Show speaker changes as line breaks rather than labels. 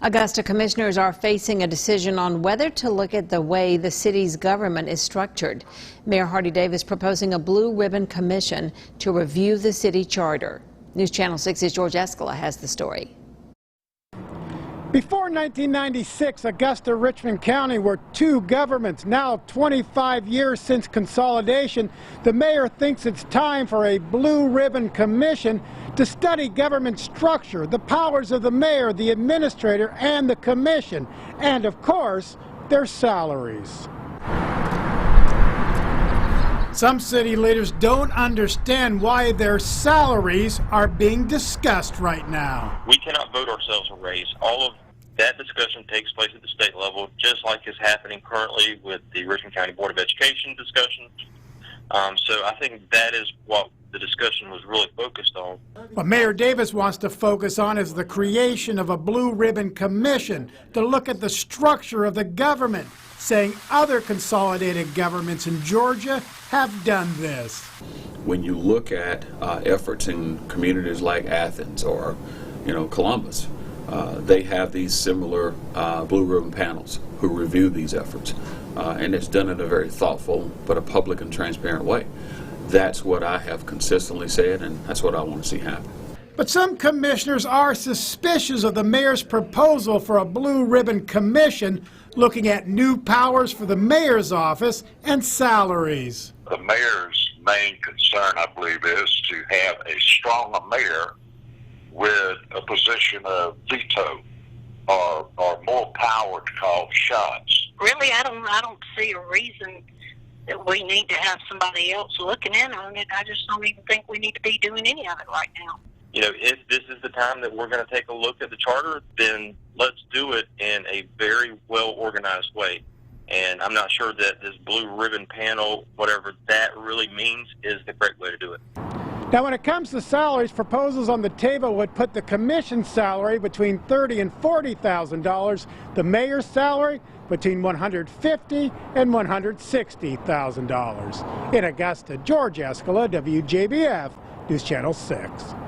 Augusta commissioners are facing a decision on whether to look at the way the city's government is structured. Mayor Hardy Davis proposing a blue ribbon commission to review the city charter. News Channel 6's George Escala has the story.
Before 1996, Augusta, Richmond County were two governments. Now, 25 years since consolidation, the mayor thinks it's time for a blue ribbon commission to study government structure, the powers of the mayor, the administrator, and the commission, and of course, their salaries. Some city leaders don't understand why their salaries are being discussed right now.
We cannot vote ourselves a raise. All of that discussion takes place at the state level, just like is happening currently with the Richmond County Board of Education discussion. So I think that is what the discussion was really focused on.
What Mayor Davis wants to focus on is the creation of a blue ribbon commission to look at the structure of the government, saying other consolidated governments in Georgia have done this.
When you look at efforts in communities like Athens or, Columbus, they have these similar blue ribbon panels who review these efforts, and it's done in a very thoughtful but a public and transparent way. That's what I have consistently said, and that's what I want to see happen.
But some commissioners are suspicious of the mayor's proposal for a blue ribbon commission looking at new powers for the mayor's office and salaries.
The mayor's main concern, I believe, is to have a stronger mayor with a position of veto or more power to call shots.
Really, I don't see a reason that we need to have somebody else looking in on it. I just don't even think we need to be doing any of it right now.
If this is the time that we're going to take a look at the charter, then let's do it in a very well-organized way. And I'm not sure that this blue ribbon panel, whatever that really means, is the correct way to do it.
Now, when it comes to salaries, proposals on the table would put the commission's salary between $30,000 and $40,000, the mayor's salary between $150,000 and $160,000. In Augusta, George Escala, WJBF, News Channel 6.